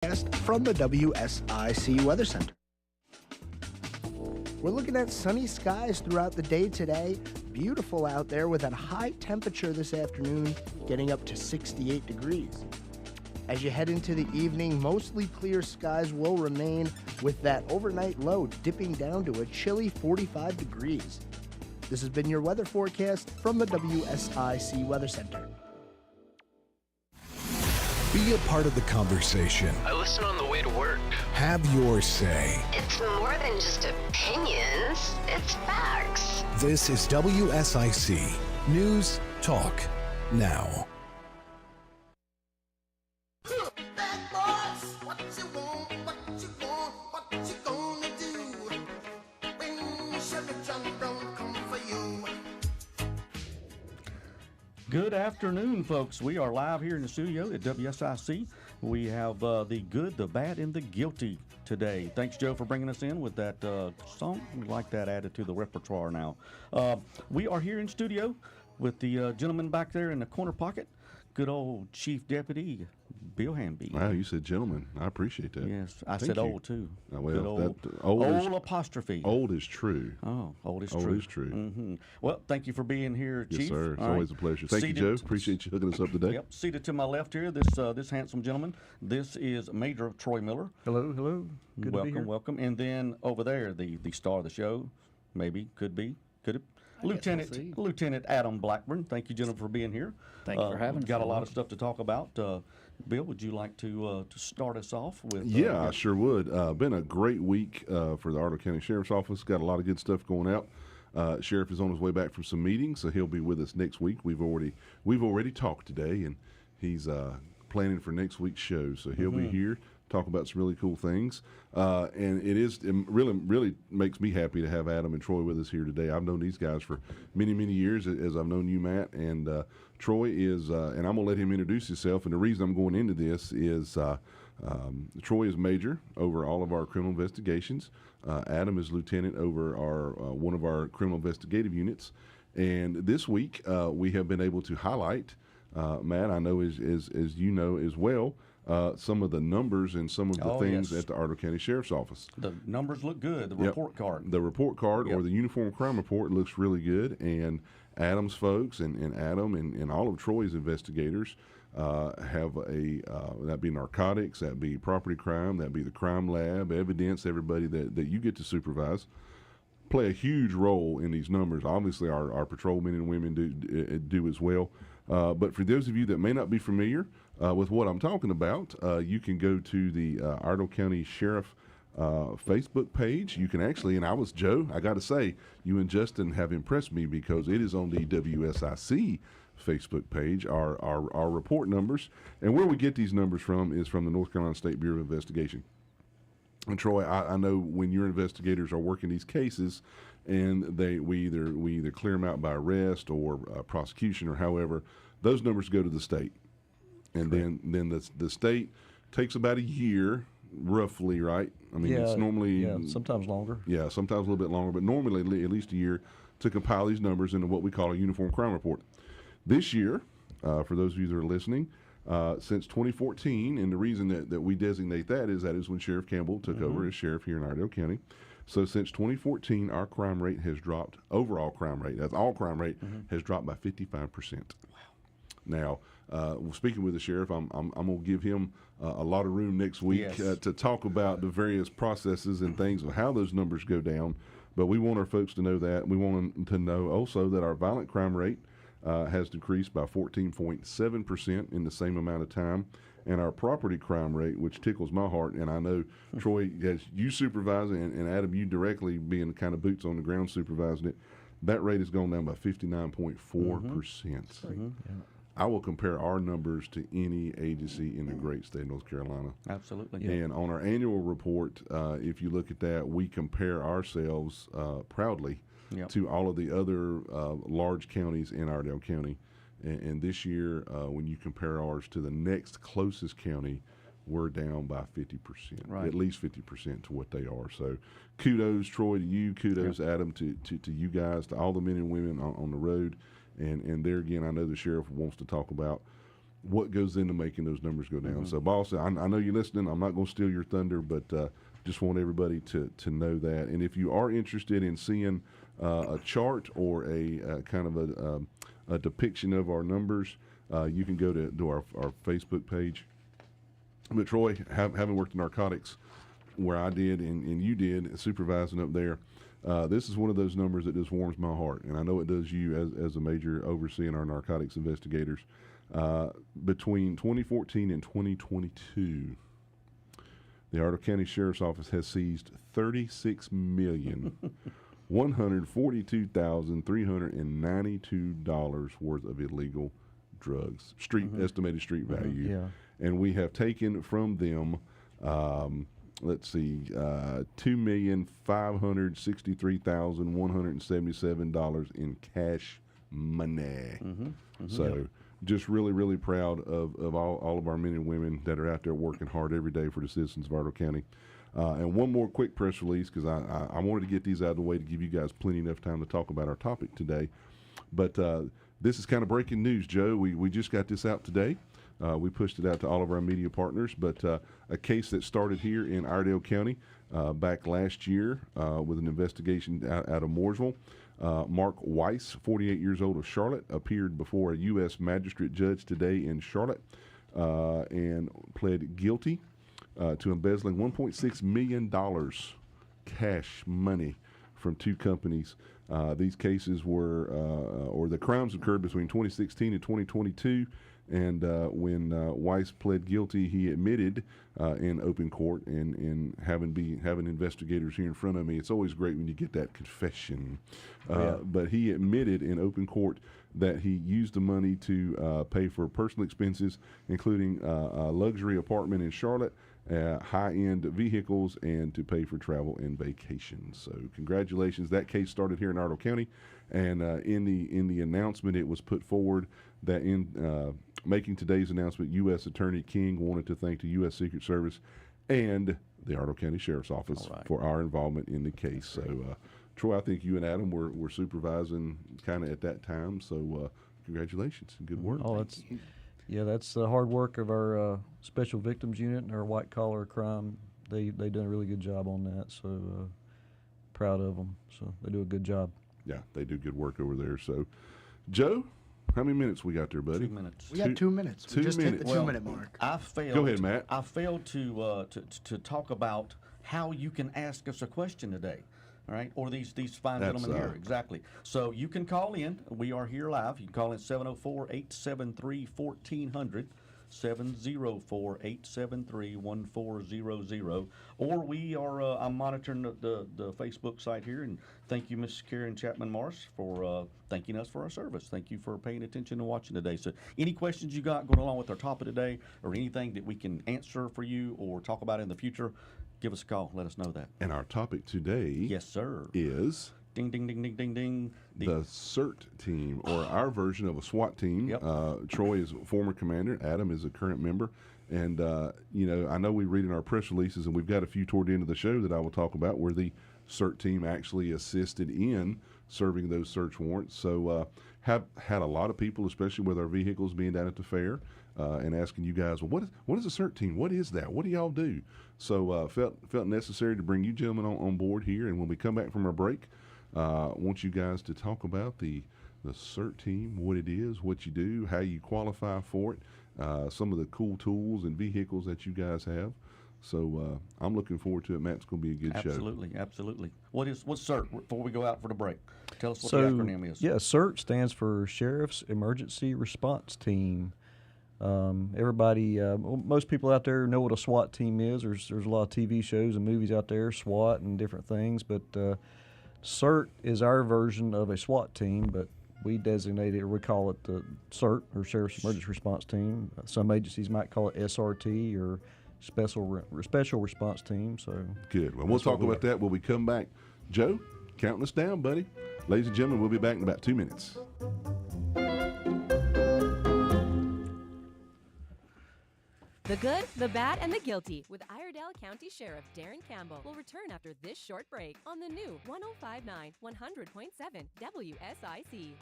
From the WSIC Weather Center. We're looking at sunny skies throughout the day today. Beautiful out there with a high temperature this afternoon, getting up to 68 degrees. As you head into the evening, mostly clear skies will remain with that overnight low dipping down to a chilly 45 degrees. This has been your weather forecast from the WSIC Weather Center. Be a part of the conversation. I listen on the way to work. Have your say. It's more than just opinions, it's facts. This is WSIC News Talk Now. Good afternoon, folks. We are live here in the studio at WSIC. We have the good, the bad, and the guilty today. Thanks, Joe, for bringing us in with that song. We like that added to the repertoire now. We are here in studio with the gentleman back there in the corner pocket, good old Chief Deputy Bill Hamby. Wow, you said gentleman. I appreciate that. Yes, I Thank said you. old, too. Well, good old apostrophe. Old is true. Oh, old is old true. Is true. Mm-hmm. Well, thank you for being here, Yes, Chief. sir. It's All always right. a pleasure. Thank you, Joe. Appreciate you hooking us up today. Yep. Seated to my left here, this handsome gentleman. This is Major Troy Miller. Hello, hello. Good welcome, to be here. welcome. And then over there, the star of the show, maybe, could it? Lieutenant Adam Blackburn. Thank you, gentlemen, for being here. Thank you for having us. We've got a lot of stuff to talk about. Bill, would you like to start us off with? Yeah, I sure would. Been a great week for the Iredell County Sheriff's Office. Got a lot of good stuff going out. Sheriff is on his way back from some meetings, so he'll be with us next week. We've already talked today, and he's planning for next week's show, so he'll be here. Talk about some really cool things, and it really makes me happy to have Adam and Troy with us here today. I've known these guys for many years, as I've known you, Matt, and Troy is, and I'm gonna let him introduce himself. And the reason I'm going into this is Troy is major over all of our criminal investigations. Adam is lieutenant over our one of our criminal investigative units, and this week we have been able to highlight, Matt, I know as you know as well. Some of the numbers and some of the things at the Iredell County Sheriff's Office. The numbers look good. The report card. The report card or the Uniform Crime Report looks really good. And Adam's folks and Adam and all of Troy's investigators have that be narcotics, that be property crime, that be the crime lab, evidence, everybody that you get to supervise, play a huge role in these numbers. Obviously, our patrolmen and women do as well. But for those of you that may not be familiar with what I'm talking about, you can go to the Iredell County Sheriff Facebook page. You can actually, and Joe, I got to say, you and Justin have impressed me because it is on the WSIC Facebook page, our report numbers. And where we get these numbers from is from the North Carolina State Bureau of Investigation. And Troy, I know when your investigators are working these cases, and we either clear them out by arrest or prosecution or however, those numbers go to the state, and then the state takes about a year, roughly, right? I mean, it's normally sometimes longer. Yeah, sometimes a little bit longer, but normally at least a year to compile these numbers into what we call a Uniform Crime Report. This year, for those of you that are listening, since 2014, and the reason that we designate that is when Sheriff Campbell took over as sheriff here in Iredell County. So since 2014, our crime rate has dropped, overall crime rate, that's all crime rate, has dropped by 55%. Wow. Now, speaking with the sheriff, I'm going to give him a lot of room next week to talk about the various processes and things of how those numbers go down. But we want our folks to know that. We want them to know also that our violent crime rate has decreased by 14.7% in the same amount of time. And our property crime rate, which tickles my heart, and I know, Troy, as you supervising, and Adam, you directly being kind of boots on the ground supervising it, that rate has gone down by 59.4%. I will compare our numbers to any agency in the great state of North Carolina. Absolutely. And on our annual report, if you look at that, we compare ourselves proudly to all of the other large counties in Iredell County. And this year, when you compare ours to the next closest county, we're down by 50%, at least 50% to what they are. So kudos, Troy, to you. Kudos, Adam, to you guys, to all the men and women on the road. And there again, I know the sheriff wants to talk about what goes into making those numbers go down. So, boss, I know you're listening. I'm not going to steal your thunder, but just want everybody to know that. And if you are interested in seeing a chart or a kind of a depiction of our numbers, you can go to our Facebook page. But Troy, having worked in narcotics where I did and you did, supervising up there, this is one of those numbers that just warms my heart. And I know it does you as a major overseeing our narcotics investigators. Between 2014 and 2022, the Iredell County Sheriff's Office has seized $36,142,392 worth of illegal drugs, estimated street value. Yeah. And we have taken from them, $2,563,177 in cash money. So just really, really proud of all of our men and women that are out there working hard every day for the citizens of Iredell County. And one more quick press release, because I wanted to get these out of the way to give you guys plenty enough time to talk about our topic today. But this is kind of breaking news, Joe. We just got this out today. We pushed it out to all of our media partners, but a case that started here in Iredell County back last year with an investigation out of Mooresville. Mark Weiss, 48 years old, of Charlotte, appeared before a U.S. magistrate judge today in Charlotte and pled guilty to embezzling $1.6 million cash money from two companies. These cases were, or the crimes occurred between 2016 and 2022. And when Weiss pled guilty, he admitted in open court, and having investigators here in front of me, it's always great when you get that confession. But he admitted in open court that he used the money to pay for personal expenses, including a luxury apartment in Charlotte, high-end vehicles, and to pay for travel and vacations. So congratulations. That case started here in Iredell County, and in the announcement, it was put forward that in making today's announcement, U.S. Attorney King wanted to thank the U.S. Secret Service and the Iredell County Sheriff's Office for our involvement in the case. So, Troy, I think you and Adam were supervising kind of at that time. So, congratulations and good work. Oh, that's the hard work of our Special Victims Unit and our white collar crime. They done a really good job on that. So, proud of them. So they do a good job. Yeah, they do good work over there. So, Joe, how many minutes we got there, buddy? 2 minutes. We got 2 minutes. We just hit the 2 minute mark. I failed. Go ahead, Matt. I failed to talk about how you can ask us a question today. All right, or these fine gentlemen here. Exactly. So you can call in. We are here live. You can call in 704-873-1400. 704-873-1400, or we are I'm monitoring the Facebook site here, and thank you, Miss Karen Chapman Morris, for thanking us for our service. Thank you for paying attention and watching today. So any questions you got going along with our topic today, or anything that we can answer for you or talk about in the future, give us a call. Let us know that. And our topic today, yes sir, is ding ding ding ding ding ding, the CERT team, or our version of a SWAT team. Yep. Troy is a former commander. Adam is a current member. And, I know we read in our press releases, and we've got a few toward the end of the show that I will talk about, where the CERT team actually assisted in serving those search warrants. So have had a lot of people, especially with our vehicles being down at the fair, and asking you guys, well, what is a CERT team? What is that? What do y'all do? So felt necessary to bring you gentlemen on board here. And when we come back from our break, I want you guys to talk about the CERT team, what it is, what you do, how you qualify for it, some of the cool tools and vehicles that you guys have. So I'm looking forward to it, Matt. It's going to be a good show. Absolutely. What's CERT before we go out for the break? Tell us what the acronym is. Yeah, CERT stands for Sheriff's Emergency Response Team. Everybody, most people out there know what a SWAT team is. There's a lot of TV shows and movies out there, SWAT and different things, but CERT is our version of a SWAT team, but we designate it, or we call it the CERT, or Sheriff's Emergency Response Team. Some agencies might call it SRT, or Special Response Team. So good. Well, we'll talk about that when we come back. Joe, counting us down, buddy. Ladies and gentlemen, we'll be back in about 2 minutes. The Good, the Bad, and the Guilty with Iredell County Sheriff Darren Campbell will return after this short break on the new 105.9 100.7 WSIC.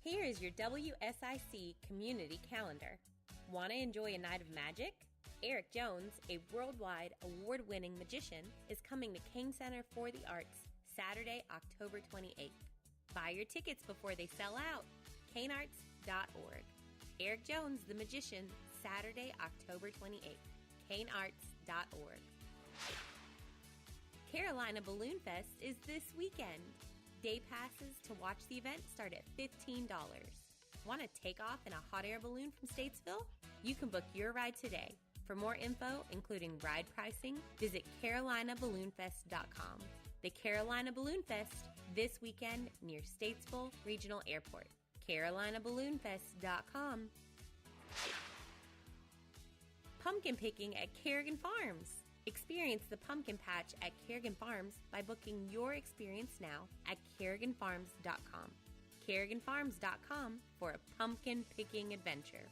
Here is your WSIC community calendar. Want to enjoy a night of magic? Eric Jones, a worldwide award-winning magician, is coming to King Center for the Arts Saturday, October 28th. Buy your tickets before they sell out. canearts.org. Eric Jones, the magician, Saturday, October 28th. canearts.org. Carolina Balloon Fest is this weekend. Day passes to watch the event start at $15. Want to take off in a hot air balloon from Statesville? You can book your ride today. For more info, including ride pricing, visit CarolinaBalloonFest.com. The Carolina Balloon Fest, this weekend near Statesville Regional Airport. CarolinaBalloonFest.com. Pumpkin picking at Kerrigan Farms. Experience the pumpkin patch at Kerrigan Farms by booking your experience now at KerriganFarms.com. KerriganFarms.com for a pumpkin picking adventure.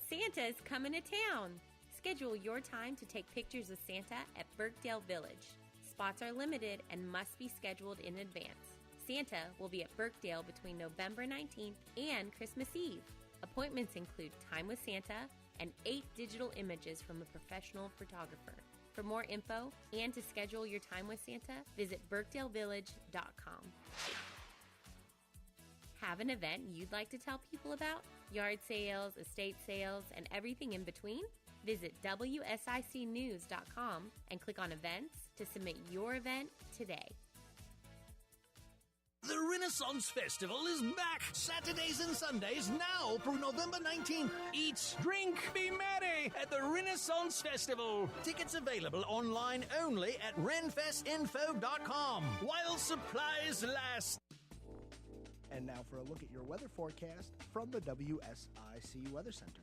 Santa's coming to town. Schedule your time to take pictures of Santa at Birkdale Village. Spots are limited and must be scheduled in advance. Santa will be at Birkdale between November 19th and Christmas Eve. Appointments include time with Santa and 8 digital images from a professional photographer. For more info and to schedule your time with Santa, visit birkdalevillage.com. Have an event you'd like to tell people about? Yard sales, estate sales, and everything in between? Visit WSICnews.com and click on events to submit your event today. The Renaissance Festival is back Saturdays and Sundays now through November 19th. Eat, drink, be merry at the Renaissance Festival. Tickets available online only at renfestinfo.com while supplies last. And now for a look at your weather forecast from the WSIC Weather Center.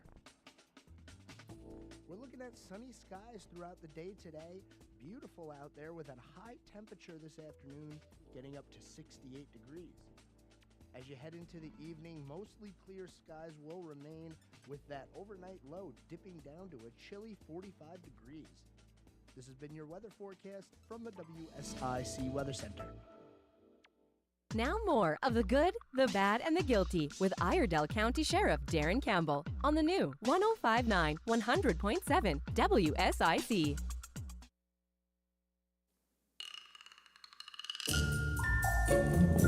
We're looking at sunny skies throughout the day today. Beautiful out there with a high temperature this afternoon, getting up to 68 degrees. As you head into the evening, mostly clear skies will remain with that overnight low dipping down to a chilly 45 degrees. This has been your weather forecast from the WSIC Weather Center. Now more of the good, the bad, and the guilty with Iredell County Sheriff Darren Campbell on the new 105.9 100.7 WSIC.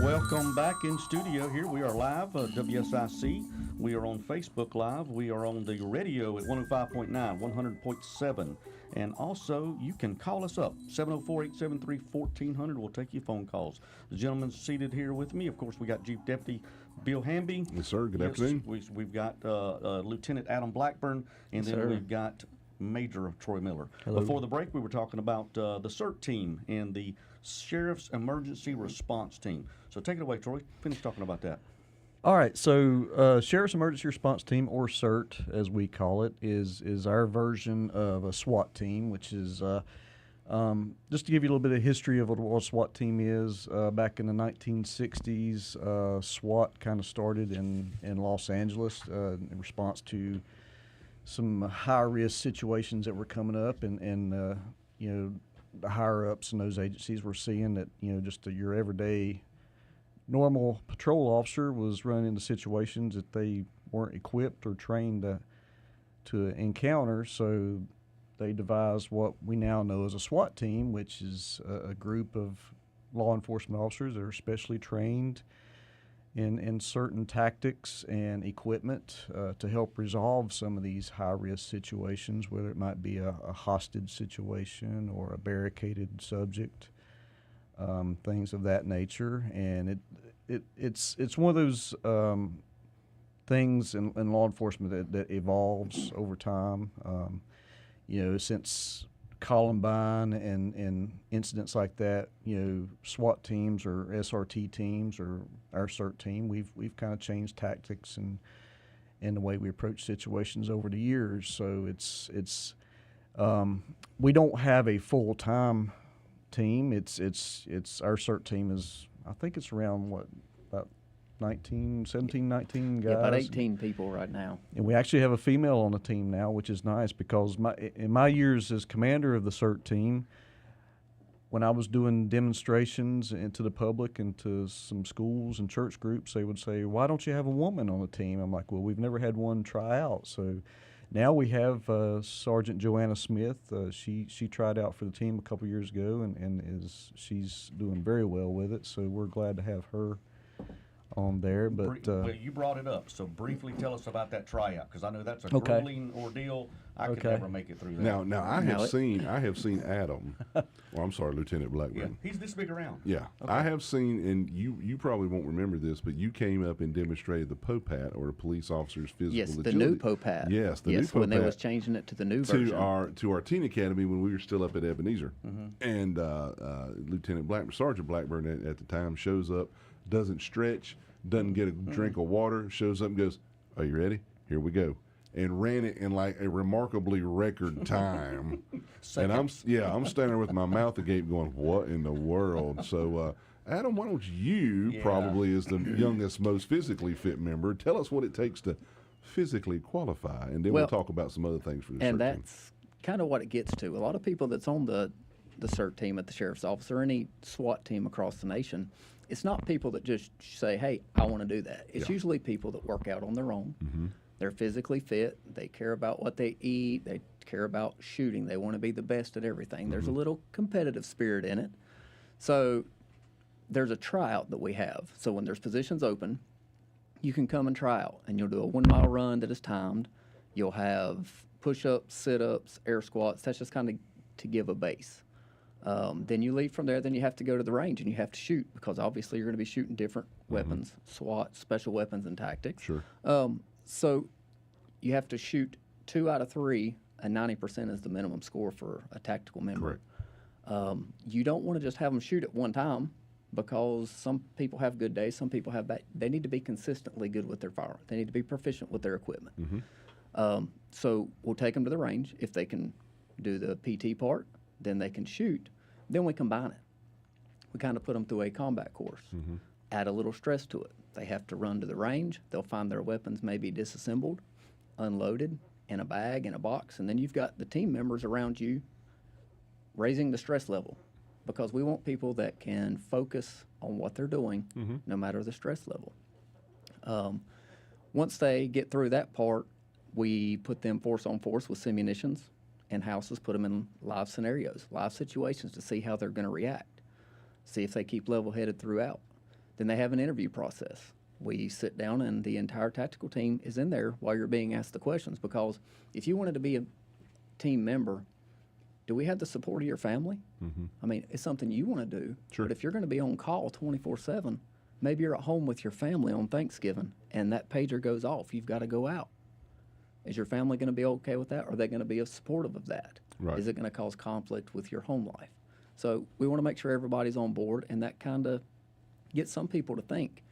Welcome back in studio. Here we are live, WSIC. We are on Facebook Live. We are on the radio at 105.9, 100.7. And also, you can call us up, 704-873-1400. We'll take your phone calls. The gentleman seated here with me, of course, we got Chief Deputy Bill Hamby. Yes, sir. Good afternoon. We've got Lieutenant Adam Blackburn, and then we've got Major Troy Miller. Hello. Before the break, we were talking about the CERT team and the Sheriff's Emergency Response Team. So take it away, Troy. Finish talking about that. All right, so Sheriff's Emergency Response Team, or CERT as we call it, is our version of a SWAT team, which is, just to give you a little bit of history of what a SWAT team is, back in the 1960s, SWAT kind of started in Los Angeles in response to some high-risk situations that were coming up, and you know, the higher-ups in those agencies were seeing that, you know, just your everyday normal patrol officer was running into situations that they weren't equipped or trained to encounter, so they devised what we now know as a SWAT team, which is a group of law enforcement officers that are specially trained in certain tactics and equipment to help resolve some of these high-risk situations, whether it might be a hostage situation or a barricaded subject. Things of that nature, and it's one of those things in law enforcement that evolves over time. You know, since Columbine and incidents like that, you know, SWAT teams or SRT teams or our CERT team, we've kind of changed tactics and the way we approach situations over the years. So it's we don't have a full-time team. It's our CERT team is, I think it's around about 19 guys. Yeah, about 18 people right now. And we actually have a female on the team now, which is nice because in my years as commander of the CERT team, when I was doing demonstrations to the public and to some schools and church groups, they would say, "Why don't you have a woman on the team?" I'm like, "Well, we've never had one try out." So now we have Sergeant Joanna Smith. She tried out for the team a couple years ago, and she's doing very well with it. So we're glad to have her on there. But well, you brought it up, so briefly tell us about that tryout, because I know that's a Okay. grueling ordeal. I could Okay. never make it through that. Now I have seen Adam. Well, I'm sorry, Lieutenant Yeah, Blackburn. he's this big around. Yeah, I have seen, and you probably won't remember this, but you came up and demonstrated the POPAT, or the police officer's physical Yes, agility. the new POPAT. Yes, the new POPAT. when they was changing it to the new version. to our teen academy when we were still up at Ebenezer, and Sergeant Blackburn at the time shows up, doesn't stretch, doesn't get a drink of water, shows up and goes, "Are you ready? Here we go." And ran it in like a remarkably record time. And I'm standing there with my mouth agape going, "What in the world?" So, Adam, why don't you, probably as the youngest, most physically fit member, tell us what it takes to physically qualify, and then we'll talk about some other things for the And CERT team. that's kind of what it gets to. A lot of people that's on the CERT team at the sheriff's office or any SWAT team across the nation, it's not people that just say, "Hey, I want to do that." It's usually people that work out on their own. They're physically fit. They care about what they eat. They care about shooting. They want to be the best at everything. There's a little competitive spirit in it. So there's a tryout that we have. So when there's positions open, you can come and try out, and you'll do a 1 mile run that is timed. You'll have push-ups, sit-ups, air squats. That's just kind of to give a base. Then you leave from there. Then you have to go to the range and you have to shoot, because obviously you're going to be shooting different weapons, SWAT, special weapons, and tactics. Sure. So you have to shoot 2 out of 3, and 90% is the minimum score for a tactical member. Correct. You don't want to just have them shoot at one time, because some people have good days, some people have bad. They need to be consistently good with their firearm. They need to be proficient with their equipment. So we'll take them to the range. If they can do the PT part, then they can shoot. Then we combine it. We kind of put them through a combat course. Add a little stress to it. They have to run to the range. They'll find their weapons maybe disassembled, unloaded, in a bag, in a box, and then you've got the team members around you raising the stress level, because we want people that can focus on what they're doing no matter the stress level. Once they get through that part, we put them force on force with simunitions and houses, put them in live scenarios, live situations to see how they're going to react, see if they keep level-headed throughout. Then they have an interview process. We sit down and the entire tactical team is in there while you're being asked the questions, because if you wanted to be a team member, do we have the support of your family? I mean, it's something you want to do. Sure. But if you're going to be on call 24/7, maybe you're at home with your family on Thanksgiving and that pager goes off. You've got to go out. Is your family going to be okay with that? Or are they going to be supportive of that? Right. Is it going to cause conflict with your home life? So we want to make sure everybody's on board, and that kind of gets some people to think,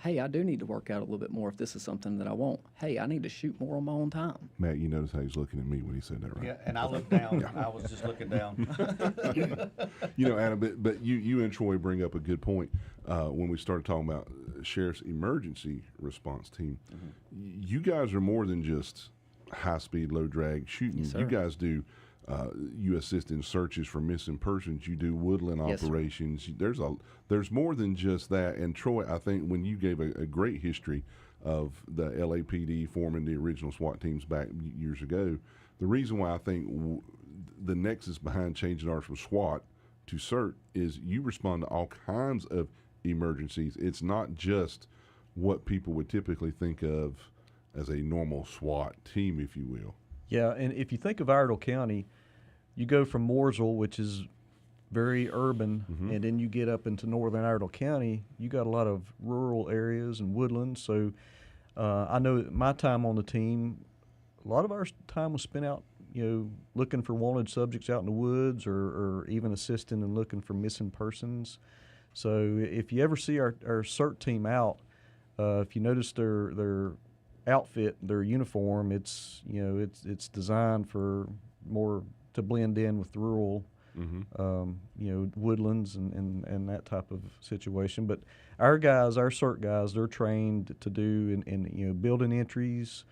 hey, I do need to work out a little bit more if this is something that I want. Hey, I need to shoot more on my own time. Matt, you notice how he's looking at me when he said that, right? Yeah, and I looked down. I was just looking down. You know, Adam, but you and Troy bring up a good point. When we started talking about Sheriff's emergency response team, you guys are more than just high-speed, low-drag shooting. Yes, sir. You guys do, you assist in searches for missing persons. You do woodland Yes, sir. operations. There's more than just that. And Troy, I think when you gave a great history of the LAPD forming the original SWAT teams back years ago, the reason why I think the nexus behind changing ours from SWAT to CERT is you respond to all kinds of emergencies. It's not just what people would typically think of as a normal SWAT team, if you will. Yeah, and if you think of Iredell County, you go from Mooresville, which is very urban, and then you get up into northern Iredell County, you got a lot of rural areas and woodlands. So I know my time on the team, a lot of our time was spent out, looking for wanted subjects out in the woods, or even assisting and looking for missing persons. So if you ever see our CERT team out, if you notice their outfit, their uniform, it's designed for more to blend in with rural, woodlands and that type of situation. But our guys, our CERT guys, they're trained to do in building entries,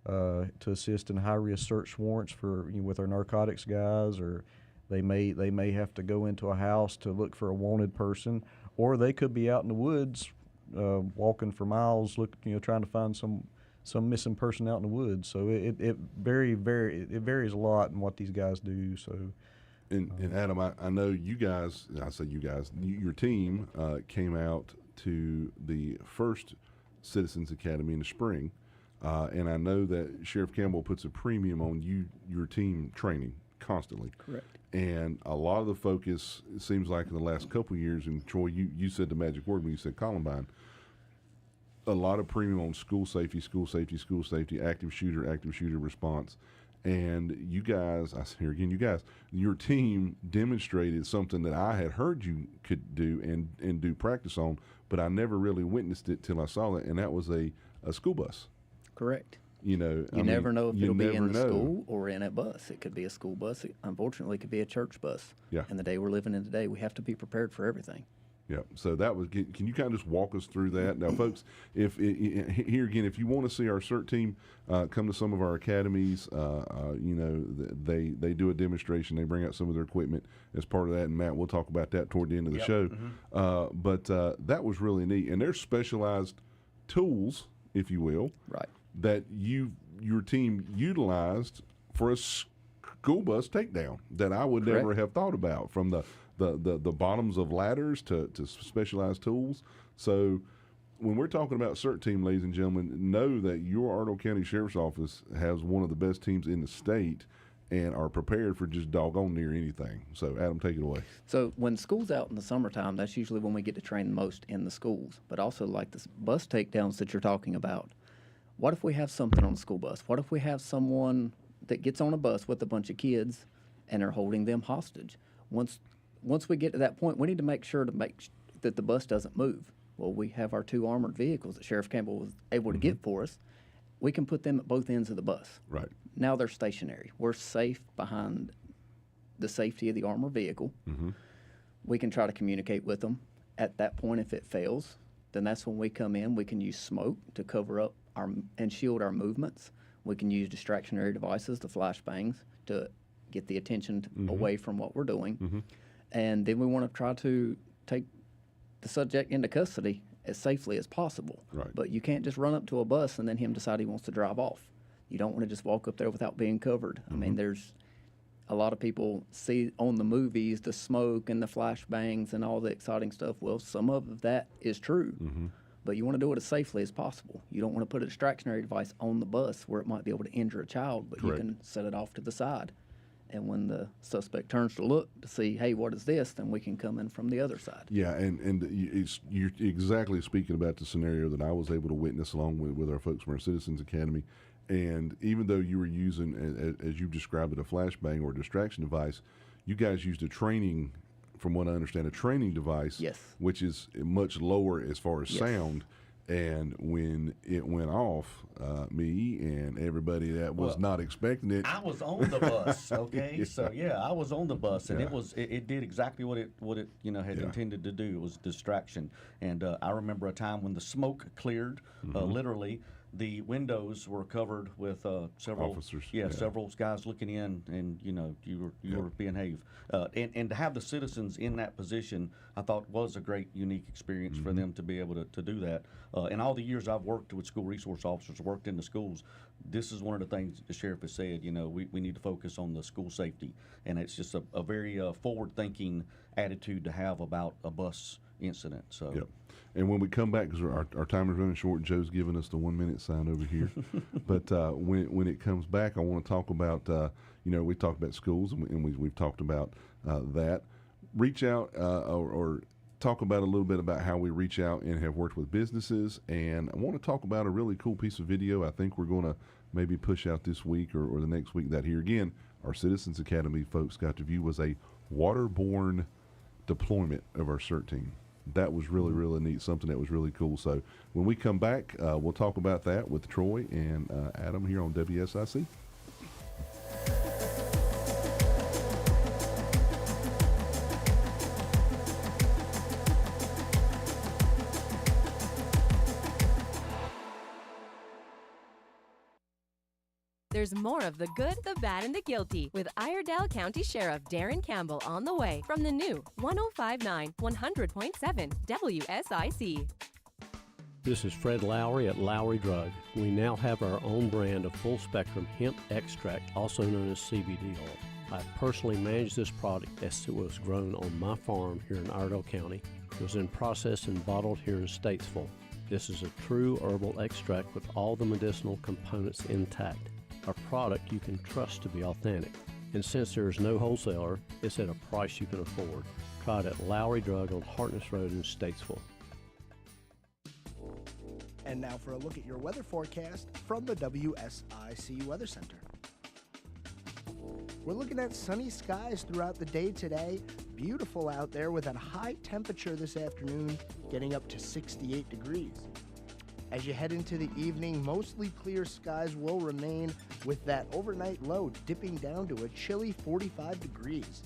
to assist in high-risk search warrants for with our narcotics guys, or They may have to go into a house to look for a wanted person, or they could be out in the woods, walking for miles, trying to find some missing person out in the woods. So it varies a lot in what these guys do. So. And Adam, I know you guys. I say you guys. Your team came out to the first Citizens Academy in the spring, and I know that Sheriff Campbell puts a premium on your team training constantly. Correct. And a lot of the focus, it seems like in the last couple of years, and Troy, you said the magic word when you said Columbine. A lot of premium on school safety, active shooter response. And you guys, your team demonstrated something that I had heard you could do and do practice on, but I never really witnessed it till I saw it, and that was a school bus. Correct. You know, you never know if it'll be in the school or in a bus. It could be a school bus. Unfortunately, it could be a church bus. Yeah. And the day we're living in today, we have to be prepared for everything. Yeah, so that was. Can you kind of just walk us through that? Now, folks, here again, if you want to see our CERT team, come to some of our academies. They do a demonstration. They bring out some of their equipment as part of that. And Matt, we'll talk about that toward the end of the show. Mm-hmm. But that was really neat. And there's specialized tools, if you will, right, that your team utilized for a school bus takedown that I would Correct. never have thought about, from the bottoms of ladders to specialized tools. So when we're talking about CERT team, ladies and gentlemen, know that your Iredell County Sheriff's Office has one of the best teams in the state and are prepared for just doggone near anything. So Adam, take it away. So when school's out in the summertime, that's usually when we get to train the most in the schools. But also like the bus takedowns that you're talking about. What if we have something on the school bus? What if we have someone that gets on a bus with a bunch of kids and are holding them hostage? Once we get to that point, we need to make sure that the bus doesn't move. Well, we have our 2 armored vehicles that Sheriff Campbell was able to get for us. We can put them at both ends of the bus. Right. Now they're stationary. We're safe behind the safety of the armored vehicle. Mm-hmm. We can try to communicate with them. At that point, if it fails, then that's when we come in. We can use smoke to cover up and shield our movements. We can use distractionary devices, the flashbangs, to get the attention away from what we're doing. Mm-hmm. And then we want to try to take the subject into custody as safely as possible. Right. But you can't just run up to a bus and then him decide he wants to drive off. You don't want to just walk up there without being covered. I mean, there's a lot of people see on the movies the smoke and the flashbangs and all the exciting stuff. Well, some of that is true. Mm-hmm. But you want to do it as safely as possible. You don't want to put a distractionary device on the bus where it might be able to injure a child, but Correct. You can set it off to the side. And when the suspect turns to look to see, hey, what is this, then we can come in from the other side. Yeah, and you're exactly speaking about the scenario that I was able to witness along with our folks from our Citizens Academy. And even though you were using, as you described it, a flashbang or a distraction device, you guys used a training, from what I understand, a training device, Yes. which is much lower as far as Yes. sound. And when it went off, me and everybody that was not expecting it. I was on the bus, okay? So I was on the bus, and Yeah. it did exactly what it had intended to do. It was distraction. And I remember a time when the smoke cleared, literally. The windows were covered with several officers. Several guys looking in, and you were behaved. And to have the citizens in that position, I thought was a great, unique experience for them to be able to do that. In all the years I've worked with school resource officers, worked in the schools, this is one of the things the sheriff has said. We need to focus on the school safety, and it's just a very forward-thinking attitude to have about a bus incident. So. Yep. And when we come back, because our time is running short, Joe's giving us the 1 minute sign over here. But when it comes back, I want to talk about, we talked about schools, and we've talked about that. Reach out or talk about a little bit about how we reach out and have worked with businesses. And I want to talk about a really cool piece of video I think we're going to maybe push out this week or the next week, that here again, our Citizens Academy folks got to view, was a waterborne deployment of our CERT team. That was really, really neat, something that was really cool. So when we come back, we'll talk about that with Troy and Adam here on WSIC. There's more of the good, the bad, and the guilty with Iredell County Sheriff Darren Campbell on the way from the new 105.9 100.7 WSIC. This is Fred Lowry at Lowry Drug. We now have our own brand of full-spectrum hemp extract, also known as CBD oil. I personally manage this product as it was grown on my farm here in Iredell County. It was then processed and bottled here in Statesville. This is a true herbal extract with all the medicinal components intact. A product you can trust to be authentic. And since there is no wholesaler, it's at a price you can afford. Try it at Lowry Drug on Hartness Road in Statesville. And now for a look at your weather forecast from the WSIC Weather Center. We're looking at sunny skies throughout the day today. Beautiful out there with a high temperature this afternoon, getting up to 68 degrees. As you head into the evening, mostly clear skies will remain with that overnight low dipping down to a chilly 45 degrees.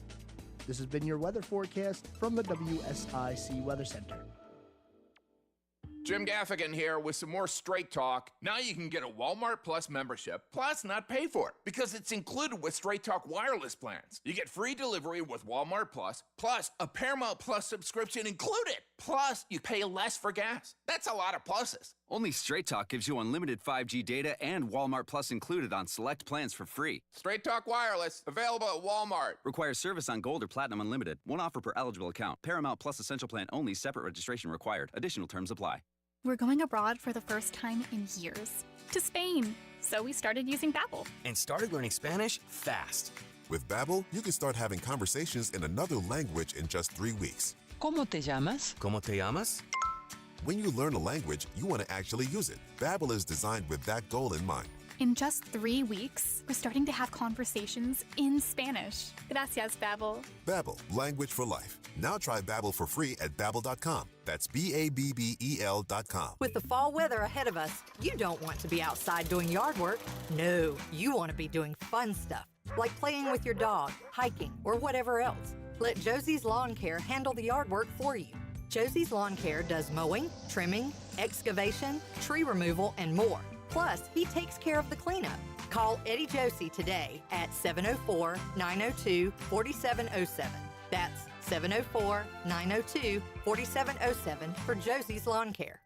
This has been your weather forecast from the WSIC Weather Center. Jim Gaffigan here with some more Straight Talk. Now you can get a Walmart Plus membership, plus not pay for it, because it's included with Straight Talk wireless plans. You get free delivery with Walmart Plus a Paramount Plus subscription included. Plus, you pay less for gas. That's a lot of pluses. Only Straight Talk gives you unlimited 5G data and Walmart Plus included on select plans for free. Straight Talk wireless, available at Walmart. Requires service on Gold or Platinum Unlimited. One offer per eligible account. Paramount Plus Essential Plan only. Separate registration required. Additional terms apply. We're going abroad for the first time in years. To Spain. So we started using Babbel. And started learning Spanish fast. With Babbel, you can start having conversations in another language in just 3 weeks. ¿Cómo te llamas? ¿Cómo te llamas? When you learn a language, you want to actually use it. Babbel is designed with that goal in mind. In just 3 weeks, we're starting to have conversations in Spanish. Gracias, Babbel. Babbel, language for life. Now try Babbel for free at Babbel.com. That's Babbel.com. With the fall weather ahead of us, you don't want to be outside doing yard work. No, you want to be doing fun stuff, like playing with your dog, hiking, or whatever else. Let Josie's Lawn Care handle the yard work for you. Josie's Lawn Care does mowing, trimming, excavation, tree removal, and more. Plus, he takes care of the cleanup. Call Eddie Josie today at 704-902-4707. That's 704-902-4707 for Josie's Lawn Care.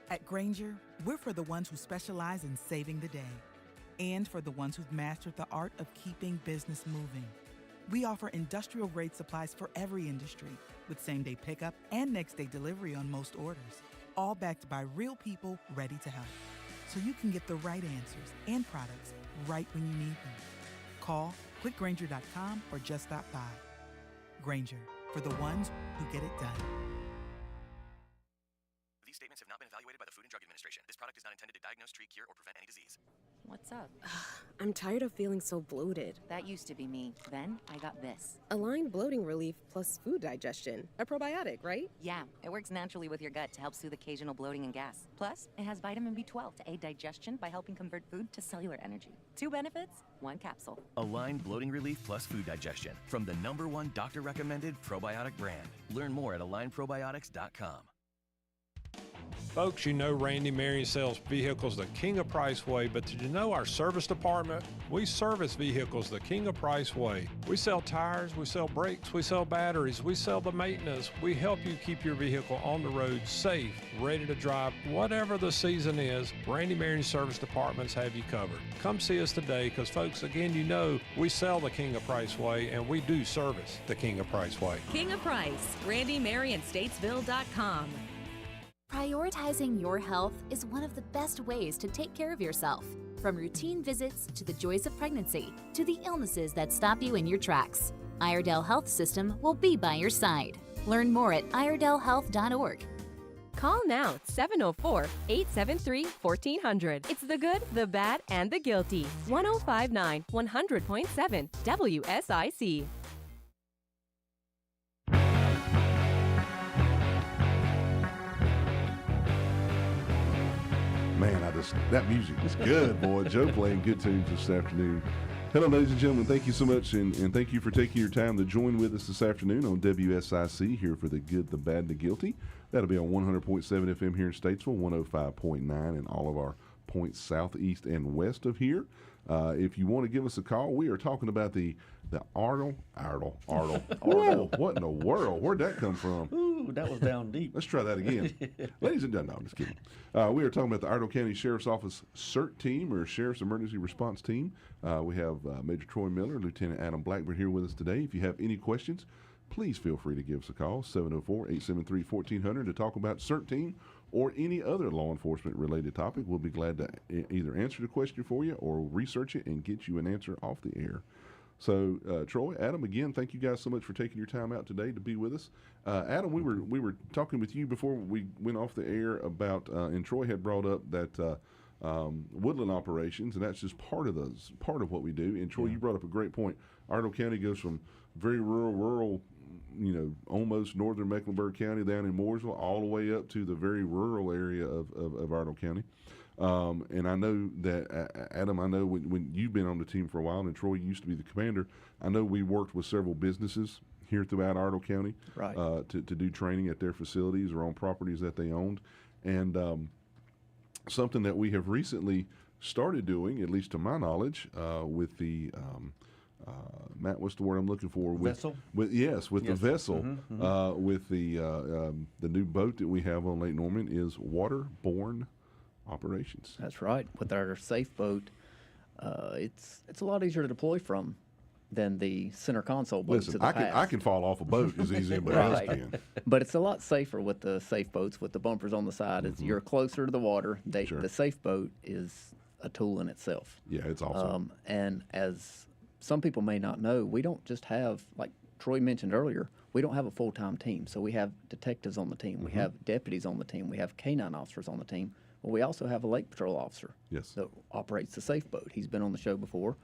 At Grainger, we're for the ones who specialize in saving the day and for the ones who've mastered the art of keeping business moving. We offer industrial-grade supplies for every industry with same-day pickup and next-day delivery on most orders, all backed by real people ready to help, so you can get the right answers and products right when you need them. Call, click Grainger.com, or just stop by. Grainger, for the ones who get it done. These statements have not been evaluated by the Food and Drug Administration. This product is not intended to diagnose, treat, cure, or prevent any disease. What's up? I'm tired of feeling so bloated. That used to be me. Then I got this. Align Bloating Relief plus food digestion. A probiotic, right? Yeah, it works naturally with your gut to help soothe occasional bloating and gas. Plus, it has vitamin B12 to aid digestion by helping convert food to cellular energy. 2 benefits, 1 capsule. Align Bloating Relief plus food digestion from the #1 doctor-recommended probiotic brand. Learn more at alignprobiotics.com. Folks, you know Randy Marion sells vehicles the King of Price way, but did you know our service department? We service vehicles the King of Price way. We sell tires, we sell brakes, we sell batteries, we sell the maintenance. We help you keep your vehicle on the road safe, ready to drive. Whatever the season is, Randy Marion service departments have you covered. Come see us today because, folks, again, you know we sell the King of Price way and we do service the King of Price way. King of Price, RandyMarionStatesville.com. Prioritizing your health is one of the best ways to take care of yourself. From routine visits to the joys of pregnancy to the illnesses that stop you in your tracks, Iredell Health System will be by your side. Learn more at iredellhealth.org. Call now at 704-873-1400. It's the good, the bad, and the guilty. 105.9 100.7 WSIC. Man, that music is good, boy. Joe playing good tunes this afternoon. Hello, ladies and gentlemen. Thank you so much, and thank you for taking your time to join with us this afternoon on WSIC here for the good, the bad, and the guilty. That'll be on 100.7 FM here in Statesville, 105.9 in all of our points southeast and west of here. If you want to give us a call, we are talking about the Iredell. Whoa, what in the world? Where'd that come from? Ooh, that was down deep. Let's try that again. Ladies and gentlemen, no, I'm just kidding. We are talking about the Iredell County Sheriff's Office CERT team, or Sheriff's Emergency Response Team. We have Major Troy Miller, Lieutenant Adam Blackburn here with us today. If you have any questions, please feel free to give us a call, 704-873-1400, to talk about CERT team or any other law enforcement related topic. We'll be glad to either answer the question for you or research it and get you an answer off the air. So, Troy, Adam, again, thank you guys so much for taking your time out today to be with us. Adam, we were talking with you before we went off the air about, and Troy had brought up that woodland operations, and that's just part of what we do. And Troy, you brought up a great point. Iredell County goes from very rural, almost northern Mecklenburg County down in Mooresville, all the way up to the very rural area of Iredell County. And I know that, Adam, I know when you've been on the team for a while, and Troy used to be the commander, I know we worked with several businesses here throughout Iredell County to do training at their facilities or on properties that they owned. And something that we have recently started doing, at least to my knowledge, with the Matt, what's the word I'm looking for? Vessel? With the vessel, with the new boat that we have on Lake Norman is waterborne operations. That's right. With our safe boat, it's a lot easier to deploy from than the center console boats. Listen, of the past. I can fall off a boat as easy as anybody else can. But it's a lot safer with the safe boats with the bumpers on the side. It's, you're closer to the water. The safe boat is a tool in itself. Yeah, it's awesome. And as some people may not know, we don't just have, like Troy mentioned earlier, we don't have a full-time team. So we have detectives on the team. We have deputies on the team. We have canine officers on the team. Well, we also have a lake patrol officer that operates the safe boat. He's been on the show before.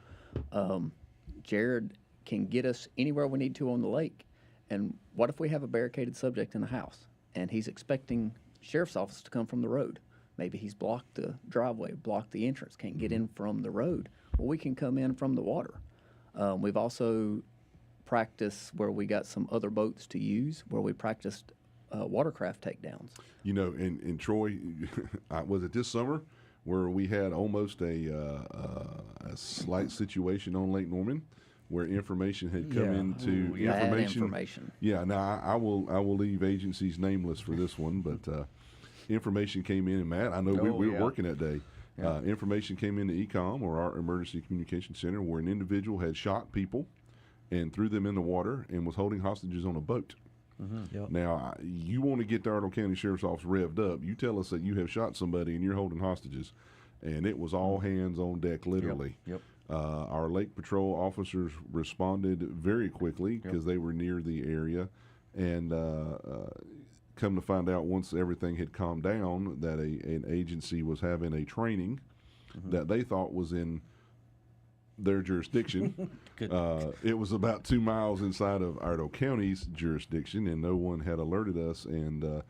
Jared can get us anywhere we need to on the lake. And what if we have a barricaded subject in the house and he's expecting sheriff's office to come from the road? Maybe he's blocked the driveway, blocked the entrance, can't get in from the road. Well, we can come in from the water. We've also practiced where we got some other boats to use, where we practiced watercraft takedowns. And Troy, was it this summer where we had almost a slight situation on Lake Norman where information had come into information. Yeah, now I will leave agencies nameless for this one, but information came in, and Matt, I know we were working that day. Information came into ECOM, or our Emergency Communication Center, where an individual had shot people and threw them in the water and was holding hostages on a boat. Now, you want to get the Iredell County Sheriff's Office revved up. You tell us that you have shot somebody and you're holding hostages, and it was all hands on deck, literally. Our Lake Patrol officers responded very quickly because they were near the area, and come to find out once everything had calmed down that an agency was having a training that they thought was in their jurisdiction. It was about 2 miles inside of Iredell County's jurisdiction, and no one had alerted us. And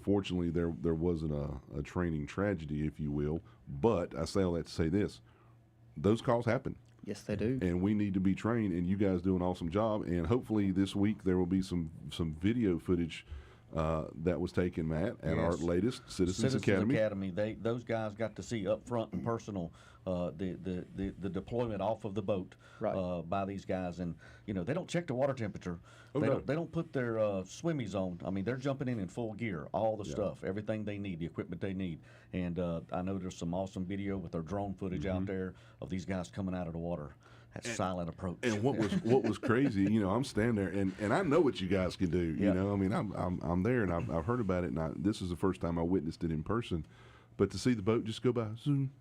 fortunately, there wasn't a training tragedy, if you will. But I say all that to say this: those calls happen. Yes, they do. And we need to be trained. And you guys do an awesome job. And hopefully this week there will be some video footage that was taken, Matt, at our latest Citizens Academy. Those guys got to see up front and personal the deployment off of the boat by these guys, and they don't check the water temperature. They don't put their swimmies on. I mean, they're jumping in full gear, all the stuff, everything they need, the equipment they need. And I know there's some awesome video with their drone footage out there of these guys coming out of the water. That silent approach. And what was crazy, I'm standing there, and I know what you guys can do. I mean, I'm there, and I've heard about it, and this is the first time I witnessed it in person. But to see the boat just go by, zoom,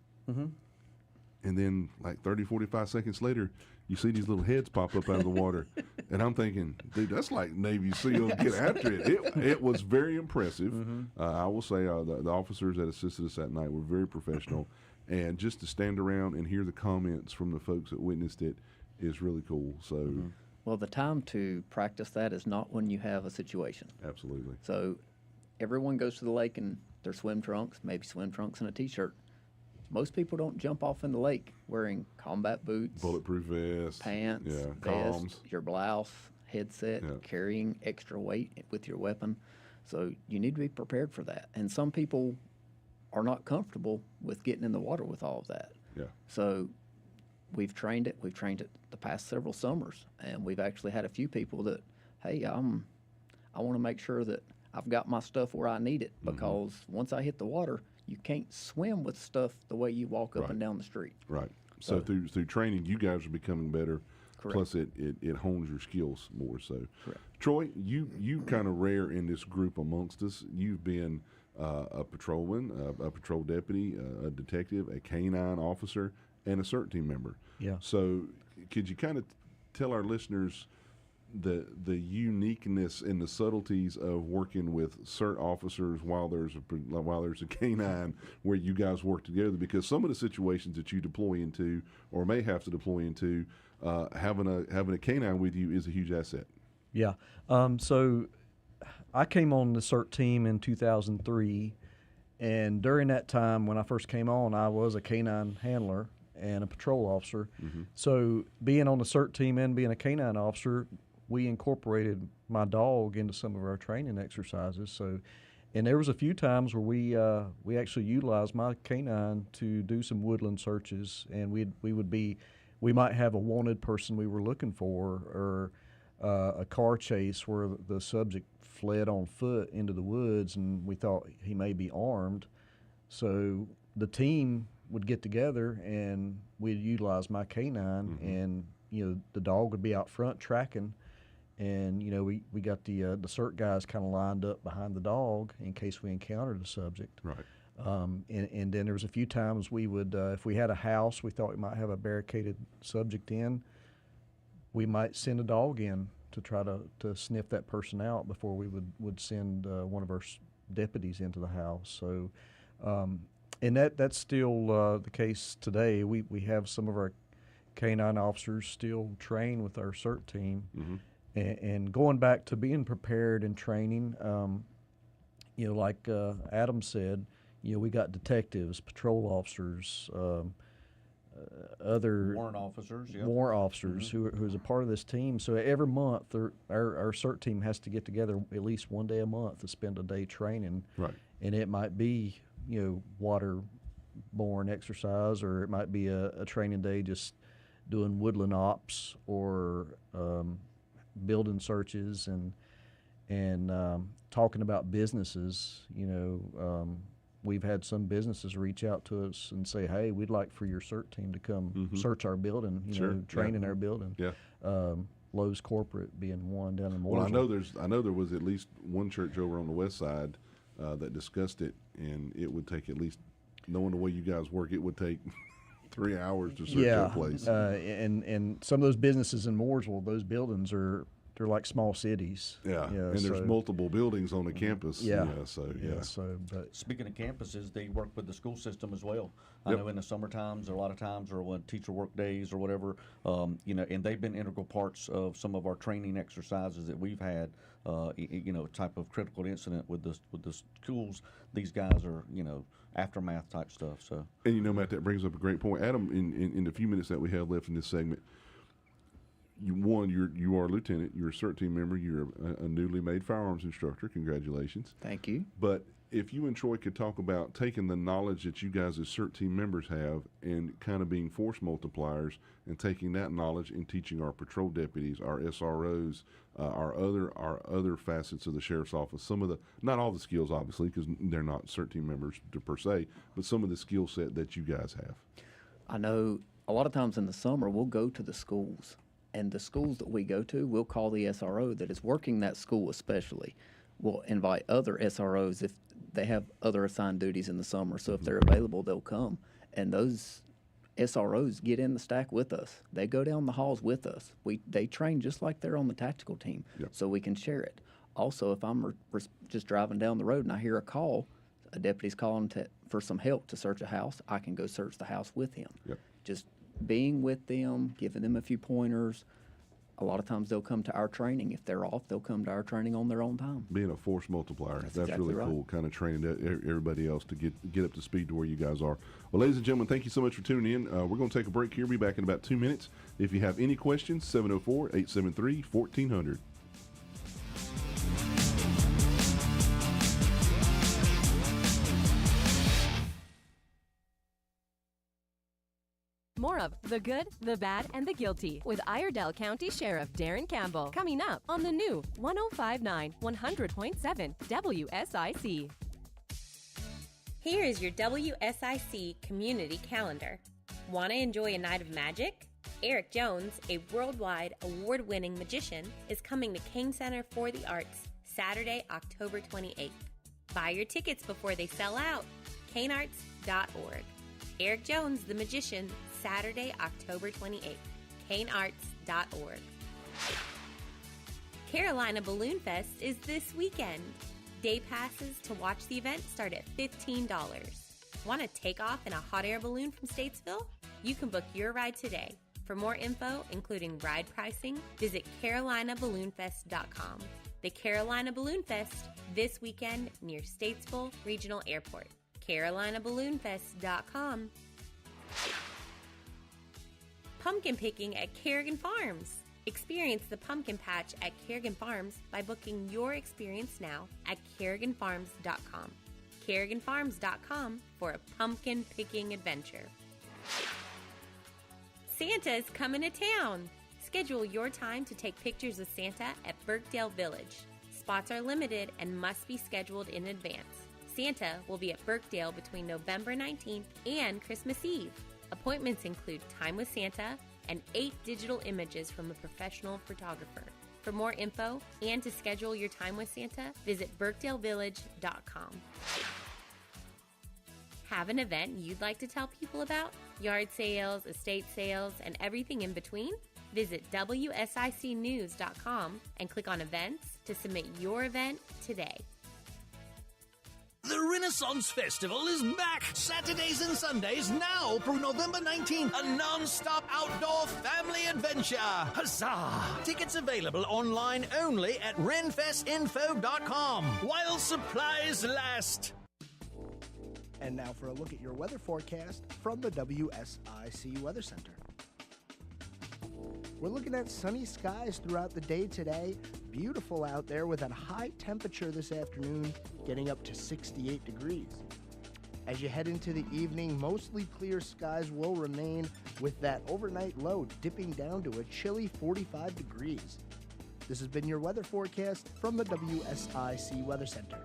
and then like 30, 45 seconds later, you see these little heads pop up out of the water, and I'm thinking, dude, that's like Navy SEALs get after it. It was very impressive. I will say the officers that assisted us that night were very professional. And just to stand around and hear the comments from the folks that witnessed it is really cool. So, well, the time to practice that is not when you have a situation. Absolutely. So everyone goes to the lake in their swim trunks, maybe swim trunks and a T-shirt. Most people don't jump off in the lake wearing combat boots, bulletproof vest, pants, vest, your blouse, headset, carrying extra weight with your weapon. So you need to be prepared for that. And some people are not comfortable with getting in the water with all of that. Yeah. So we've trained it. We've trained it the past several summers, and we've actually had a few people that, hey, I want to make sure that I've got my stuff where I need it, because once I hit the water, you can't swim with stuff the way you walk up and down the street. Right. So through training, you guys are becoming better. Correct. Plus, it hones your skills more. So, Correct. Troy, you kind of rare in this group amongst us. You've been a patrolman, a patrol deputy, a detective, a canine officer, and a CERT team member. Yeah. So, could you kind of tell our listeners the uniqueness and the subtleties of working with CERT officers while there's a canine where you guys work together? Because some of the situations that you deploy into or may have to deploy into, having a canine with you is a huge asset. Yeah. So I came on the CERT team in 2003, and during that time when I first came on, I was a canine handler and a patrol officer. So being on the CERT team and being a canine officer, we incorporated my dog into some of our training exercises. So, and there was a few times where we actually utilized my canine to do some woodland searches, and we might have a wanted person we were looking for, or a car chase where the subject fled on foot into the woods, and we thought he may be armed. So the team would get together and we'd utilize my canine, and the dog would be out front tracking. And, we got the CERT guys kind of lined up behind the dog in case we encountered a subject. Right. And then there was a few times we would, if we had a house we thought we might have a barricaded subject in, we might send a dog in to try to sniff that person out before we would send one of our deputies into the house. So, and that's still the case today. We have some of our canine officers still train with our CERT team. And going back to being prepared and training, like Adam said, we got detectives, patrol officers, other warrant officers, who's a part of this team. So every month, our CERT team has to get together at least one day a month to spend a day training. Right. And it might be waterborne exercise, or it might be a training day just doing woodland ops, or building searches, and talking about businesses. We've had some businesses reach out to us and say, "Hey, we'd like for your CERT team to come search our building, train in our building." Yeah. Lowe's Corporate being one down in Mooresville. Well, I know there was at least one church over on the west side that discussed it, and it would take, at least knowing the way you guys work, it would take 3 hours to search that place. And some of those businesses in Mooresville, those buildings they're like small cities. Yeah, and there's multiple buildings on the campus. But speaking of campuses, they work with the school system as well. I know in the summer times, or a lot of times, or when teacher work days or whatever, and they've been integral parts of some of our training exercises that we've had. Type of critical incident with the schools. These guys are aftermath type stuff. So, and Matt, that brings up a great point, Adam. In the few minutes that we have left in this segment, you are a lieutenant. You're a CERT team member. You're a newly made firearms instructor. Congratulations. Thank you. But if you and Troy could talk about taking the knowledge that you guys as CERT team members have and kind of being force multipliers, and taking that knowledge and teaching our patrol deputies, our SROs, our other facets of the sheriff's office, some of the, not all the skills obviously because they're not CERT team members per se, but some of the skill set that you guys have. I know a lot of times in the summer we'll go to the schools, and the schools that we go to, we'll call the SRO that is working that school especially. We'll invite other SROs if they have other assigned duties in the summer. So if they're available, they'll come. And those SROs get in the stack with us. They go down the halls with us. They train just like they're on the tactical team, so we can share it. Also, if I'm just driving down the road and I hear a call, a deputy's calling for some help to search a house, I can go search the house with him. Just being with them, giving them a few pointers. A lot of times they'll come to our training. If they're off, they'll come to our training on their own time. Being a force multiplier, that's exactly really right. cool, kind of training everybody else to get up to speed to where you guys are. Well, ladies and gentlemen, thank you so much for tuning in. We're going to take a break here. We'll be back in about 2 minutes. If you have any questions, 704-873-1400. up The Good, the Bad, and the Guilty with Iredell County Sheriff Darren Campbell. Coming up on the new 105.9 100.7 WSIC. Here is your WSIC community calendar. Want to enjoy a night of magic? Eric Jones, a worldwide award-winning magician, is coming to King Center for the Arts Saturday, October 28th. Buy your tickets before they sell out. canearts.org. Eric Jones, the magician, Saturday, October 28th. canearts.org. Carolina Balloon Fest is this weekend. Day passes to watch the event start at $15. Want to take off in a hot air balloon from Statesville? You can book your ride today. For more info, including ride pricing, visit CarolinaBalloonFest.com. The Carolina Balloon Fest, this weekend near Statesville Regional Airport. CarolinaBalloonFest.com. Pumpkin picking at Kerrigan Farms. Experience the pumpkin patch at Kerrigan Farms by booking your experience now at KerriganFarms.com. KerriganFarms.com for a pumpkin picking adventure. Santa's coming to town. Schedule your time to take pictures of Santa at Birkdale Village. Spots are limited and must be scheduled in advance. Santa will be at Birkdale between November 19th and Christmas Eve. Appointments include time with Santa and 8 digital images from a professional photographer. For more info and to schedule your time with Santa, visit BirkdaleVillage.com. Have an event you'd like to tell people about? Yard sales, estate sales, and everything in between? Visit WSICnews.com and click on events to submit your event today. The Renaissance Festival is back Saturdays and Sundays now through November 19th. A non-stop outdoor family adventure. Huzzah! Tickets available online only at renfestinfo.com while supplies last. And now for a look at your weather forecast from the WSIC Weather Center. We're looking at sunny skies throughout the day today. Beautiful out there with a high temperature this afternoon, getting up to 68 degrees. As you head into the evening, mostly clear skies will remain with that overnight low dipping down to a chilly 45 degrees. This has been your weather forecast from the WSIC Weather Center.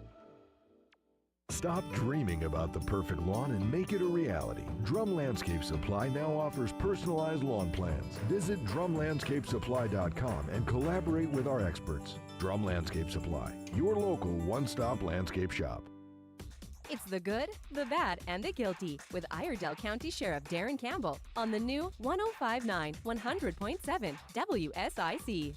Stop dreaming about the perfect lawn and make it a reality. Drum Landscape Supply now offers personalized lawn plans. Visit drumlandscapesupply.com and collaborate with our experts. Drum Landscape Supply, your local one-stop landscape shop. It's the good, the bad, and the guilty with Iredell County Sheriff Darren Campbell on the new 105.9 100.7 WSIC.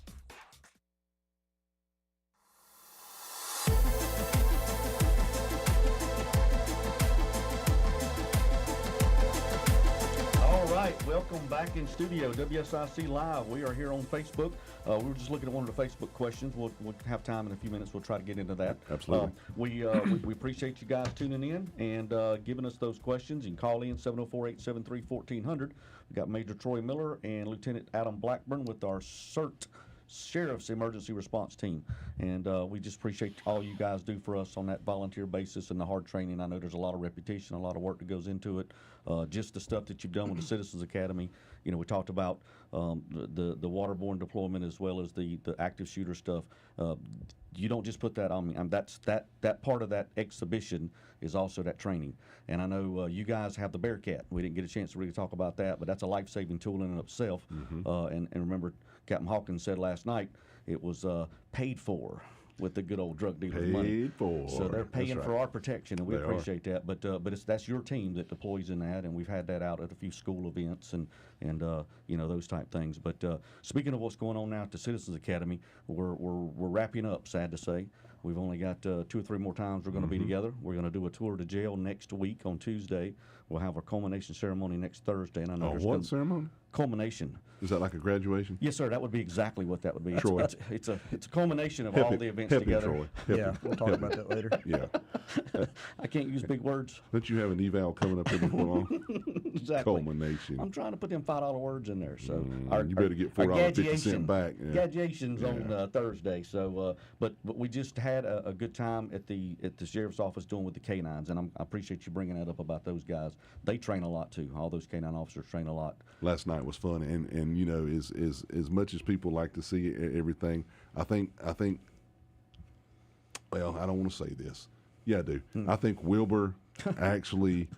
All right, welcome back in studio, WSIC Live. We are here on Facebook. We were just looking at one of the Facebook questions. We'll have time in a few minutes. We'll try to get into that. Absolutely. We appreciate you guys tuning in and giving us those questions. You can call in 704-873-1400. We've got Major Troy Miller and Lieutenant Adam Blackburn with our CERT Sheriff's Emergency Response Team. And we just appreciate all you guys do for us on that volunteer basis and the hard training. I know there's a lot of reputation, a lot of work that goes into it. Just the stuff that you've done with the Citizens Academy. You know, we talked about the waterborne deployment as well as the active shooter stuff. You don't just put that on me. That part of that exhibition is also that training. And I know you guys have the Bearcat. We didn't get a chance to really talk about that, but that's a life-saving tool in and of itself. And remember, Captain Hawkins said last night it was paid for with the good old drug dealers' money. Paid for. So they're paying That's for right. our protection, and we appreciate that. But that's your team that deploys in that, and we've had that out at a few school events and you know, those type things. But speaking of what's going on now at the Citizens Academy, we're wrapping up. Sad to say, we've only got 2 or 3 more times we're going to be together. We're going to do a tour to jail next week on Tuesday. We'll have our culmination ceremony next Thursday. And I know What ceremony? culmination. Is that like a graduation? Yes, sir. That would be exactly what that would be. Troy. It's a culmination of all the events together. Troy. Yeah, we'll talk about that later. Yeah. I can't use big words. Don't you have an eval coming up here before long? Exactly. Culmination. I'm trying to put them $5 words in there. So you better get $4.50 back. Yeah. Graduation's on Thursday. So, but we just had a good time at the sheriff's office doing with the canines, and I appreciate you bringing that up about those guys. They train a lot too. All those canine officers train a lot. Last night was fun, and you know, as much as people like to see everything, I think. Well, I don't want to say this. Yeah, I do. I think Wilbur actually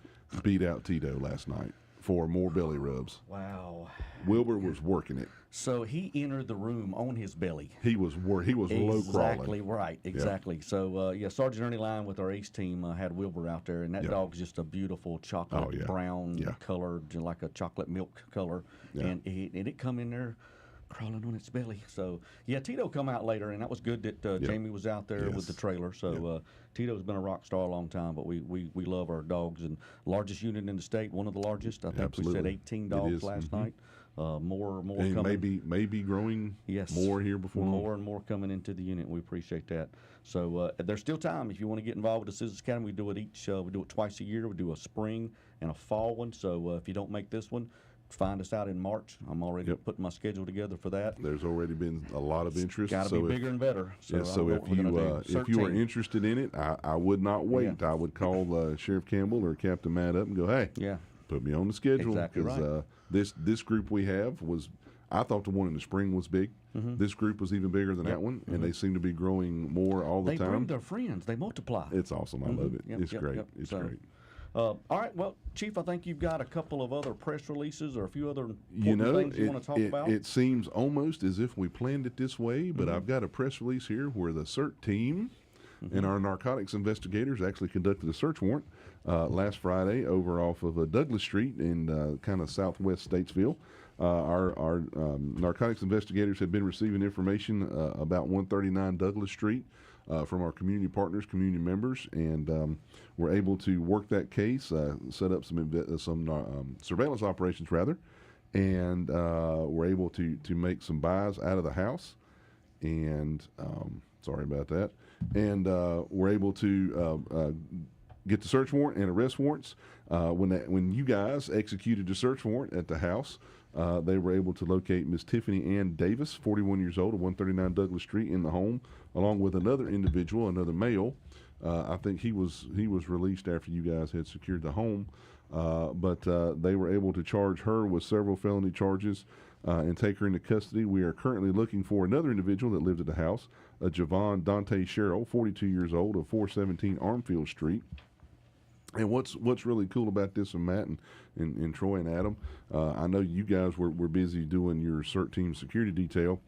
beat out Tito last night for more belly rubs. Wow. Wilbur was working it. So he entered the room on his belly. He was low crawling. Exactly right. Exactly. Yeah. So Sergeant Ernie Lyon with our ace team had Wilbur out there, and that dog's just a beautiful chocolate brown color, like a chocolate milk color, and it come in there crawling on its belly. So Tito come out later, and that was good that Jamie was out there with the trailer. So Tito's been a rock star a long time, but we love our dogs, and largest unit in the state, one of the largest. I think we said 18 dogs last night. More and coming. Maybe growing. More here before more and more coming into the unit. We appreciate that. So there's still time if you want to get involved with the Citizens Academy. We do it twice a year. We do a spring and a fall one. So if you don't make this one, find us out in March. I'm already putting my schedule together for that. There's already been a lot of interest. Got to be bigger and better. So if you are interested in it, I would not wait. Yeah. I would call Sheriff Campbell or Captain Matt up and go, hey, put me on the schedule. Exactly right. This group we have was, I thought the one in the spring was big. Mm-hmm. This group was even bigger than that one, and they seem to be growing more all the time. They bring their friends. They multiply. It's awesome. I love it. It's great. It's great. All right, well, Chief, I think you've got a couple of other press releases or a few other important things you want to talk about. It seems almost as if we planned it this way, but I've got a press release here where the CERT team and our narcotics investigators actually conducted a search warrant last Friday over off of Douglas Street in kind of southwest Statesville. Our narcotics investigators have been receiving information about 139 Douglas Street from our community partners, community members, and we're able to work that case, set up some surveillance operations rather, and we're able to make some buys out of the house, and sorry about that, and we're able to get the search warrant and arrest warrants. When you guys executed the search warrant at the house, they were able to locate Miss Tiffany Ann Davis, 41 years old, at 139 Douglas Street in the home, along with another individual, another male. I think he was released after you guys had secured the home, but they were able to charge her with several felony charges and take her into custody. We are currently looking for another individual that lived at the house, Javon Dante Sherrill, 42 years old, of 417 Armfield Street. And what's really cool about this, and Matt and Troy and Adam, I know you guys were busy doing your CERT team security detail,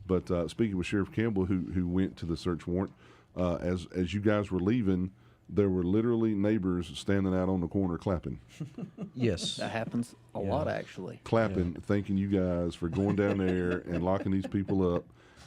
but speaking with Sheriff Campbell, who went to the search warrant, as you guys were leaving, there were literally neighbors standing out on the corner clapping. Yes. That happens a lot, actually. Clapping, thanking you guys for going down there and locking these people up.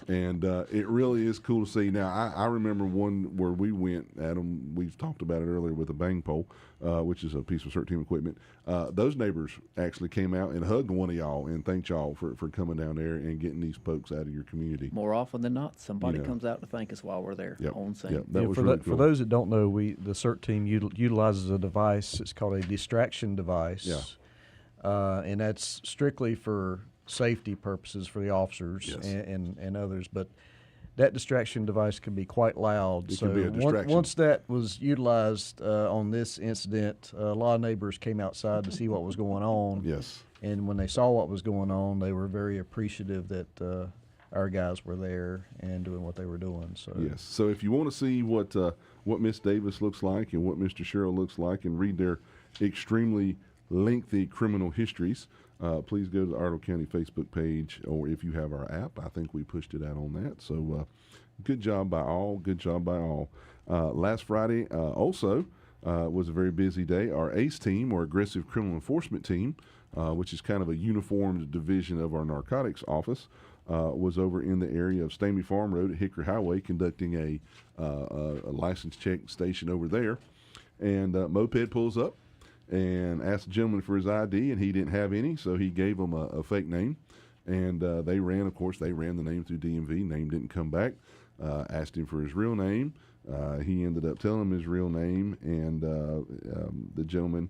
And it really is cool to see. Now, I remember one where we went, Adam, we've talked about it earlier with a bang pole, which is a piece of CERT team equipment. Those neighbors actually came out and hugged one of y'all and thanked y'all for coming down there and getting these folks out of your community. More often than not, somebody comes out to thank us while we're there on scene. Yep, that was really cool. For those that don't know, the CERT team utilizes a device. It's called a distraction device. Yeah. And that's strictly for safety purposes for the officers and others, but that distraction device can be quite loud. It can be a distraction. Once that was utilized on this incident, a lot of neighbors came outside to see what was going on. Yes. And when they saw what was going on, they were very appreciative that our guys were there and doing what they were doing. So yes. So if you want to see what Miss Davis looks like and what Mr. Sherrill looks like and read their extremely lengthy criminal histories, please go to the Iredell County Facebook page, or if you have our app, I think we pushed it out on that. So good job by all. Good job by all. Last Friday also was a very busy day. Our ACE team, or Aggressive Criminal Enforcement Team, which is kind of a uniformed division of our narcotics office, was over in the area of Stamey Farm Road at Hickory Highway conducting a license check station over there. And moped pulls up. and asked the gentleman for his ID, and he didn't have any, so he gave him a fake name. And they ran the name through DMV. Name didn't come back. Asked him for his real name. He ended up telling him his real name, and the gentleman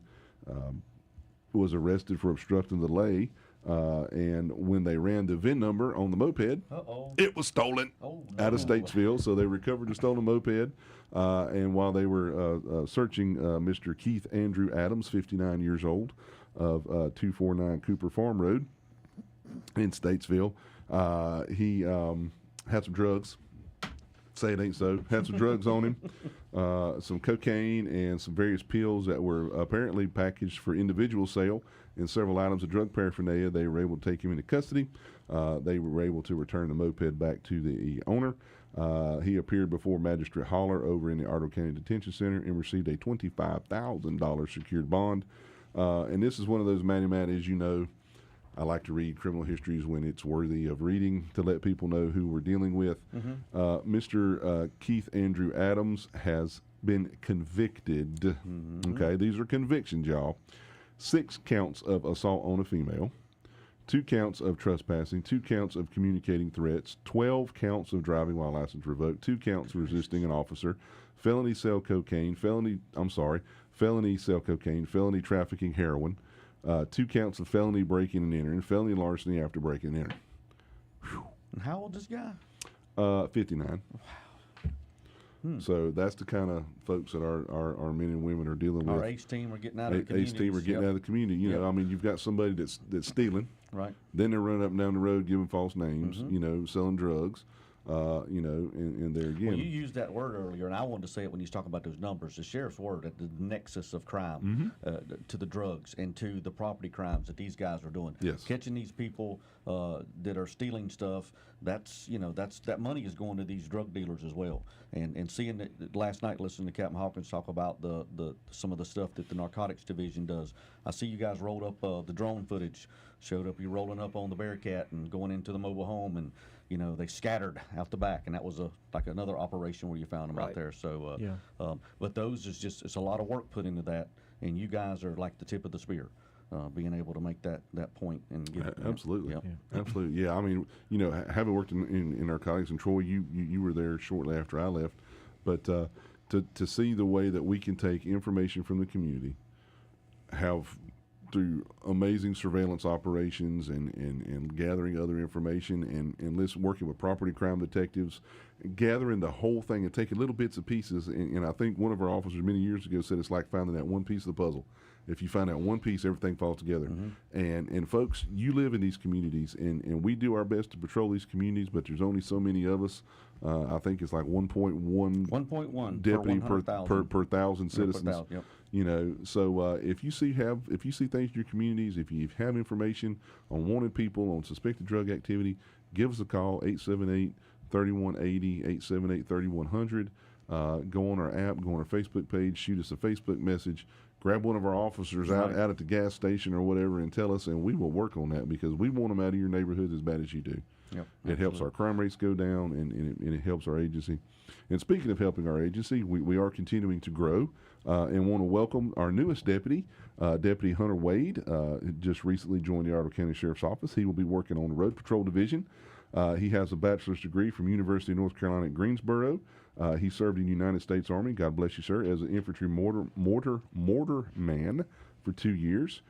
was arrested for obstructing the delay. And when they ran the VIN number on the moped, it was stolen out of Statesville. So they recovered the stolen moped. And while they were searching Mr. Keith Andrew Adams, 59 years old, of 249 Cooper Farm Road in Statesville, he had some drugs. Say it ain't so. Had some drugs on him, some cocaine and some various pills that were apparently packaged for individual sale, and several items of drug paraphernalia. They were able to take him into custody. They were able to return the moped back to the owner. He appeared before Magistrate Holler over in the Iredell County Detention Center and received a $25,000 secured bond. And this is one of those, Matt, as you know, I like to read criminal histories when it's worthy of reading to let people know who we're dealing with. Mr. Keith Andrew Adams has been convicted. Okay, these are convictions, y'all. 6 counts of assault on a female, 2 counts of trespassing, 2 counts of communicating threats, 12 counts of driving while license revoked, 2 counts of resisting an officer, felony sell cocaine, felony sell cocaine, felony trafficking heroin, 2 counts of felony breaking and entering, felony larceny after breaking and entering. And how old is this guy? 59. So that's the kind of folks that our men and women are dealing with. Our ACE team are getting out of the community. ACE team are getting out of the community. You know, I mean, you've got somebody that's stealing. Right. Then they're running up and down the road giving false names, you know, selling drugs. You know, and there again. Well, you used that word earlier, and I wanted to say it when you talk about those numbers. The sheriff's word at the nexus of crime to the drugs and to the property crimes that these guys are doing. Yes. Catching these people that are stealing stuff, that money is going to these drug dealers as well. And seeing that last night, listening to Captain Hawkins talk about the some of the stuff that the narcotics division does. I see you guys rolled up the drone footage. Showed up you rolling up on the Bearcat and going into the mobile home, and you know they scattered out the back, and that was like another operation where you found them out there. So, but those is just, it's a lot of work put into that, and you guys are like the tip of the spear, being able to make that point and get it. Absolutely, Yep. Absolutely, yeah. I mean, you know, having worked in narcotics, and Troy, you were there shortly after I left, but to see the way that we can take information from the community, have through amazing surveillance operations and gathering other information and working with property crime detectives, gathering the whole thing and taking little bits and pieces. And I think one of our officers many years ago said it's like finding that one piece of the puzzle. If you find that one piece, everything falls together. And folks, you live in these communities, and we do our best to patrol these communities, but there's only so many of us. I think it's like 1.1 deputy per thousand citizens. You know, so if you see things in your communities, if you have information on wanted people, on suspected drug activity, give us a call, 878-3180, 878-3100. Go on our app, go on our Facebook page, shoot us a Facebook message, grab one of our officers out at the gas station or whatever and tell us, and we will work on that, because we want them out of your neighborhood as bad as you do. It helps our crime rates go down, and it helps our agency. And speaking of helping our agency, we are continuing to grow and want to welcome our newest deputy, Deputy Hunter Wade, just recently joined the Iredell County Sheriff's Office. He will be working on the Road Patrol Division. He has a bachelor's degree from University of North Carolina at Greensboro. He served in the United States Army, God bless you, sir, as an infantry mortar man for 2 years.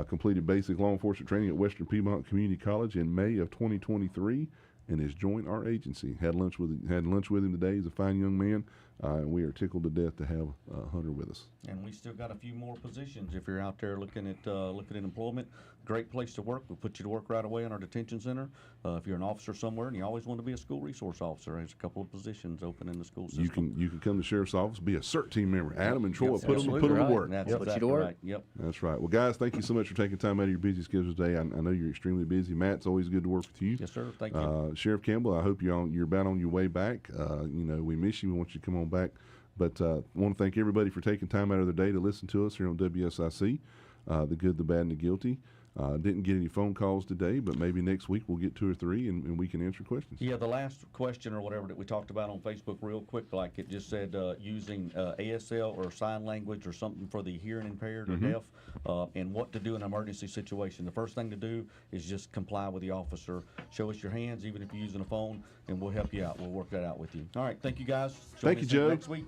Completed basic law enforcement training at Western Piedmont Community College in May of 2023, and has joined our agency. Had lunch with him today. He's a fine young man, and we are tickled to death to have Hunter with us. And we still got a few more positions. If you're out there looking at employment, great place to work. We'll put you to work right away in our detention center. If you're an officer somewhere and you always want to be a school resource officer, there's a couple of positions open in the school system. You can come to the sheriff's office, be a CERT team member. Adam and Troy put them to work. That's exactly right. Yep. That's right. Well, guys, thank you so much for taking time out of your busy schedule today. I know you're extremely busy. Matt, it's always good to work with you. Yes, sir. Thank you. Sheriff Campbell, I hope you're about on your way back. You know, we miss you. We want you to come on back. But I want to thank everybody for taking time out of their day to listen to us here on WSIC, The Good, the Bad, and the Guilty. Didn't get any phone calls today, but maybe next week we'll get 2 or 3 and we can answer questions. Yeah, the last question or whatever that we talked about on Facebook real quick, like it just said using ASL or sign language or something for the hearing impaired or deaf, and what to do in an emergency situation. The first thing to do is just comply with the officer. Show us your hands, even if you're using a phone, and we'll help you out. We'll work that out with you. All right, thank you guys. Thank you, Joe. Next week.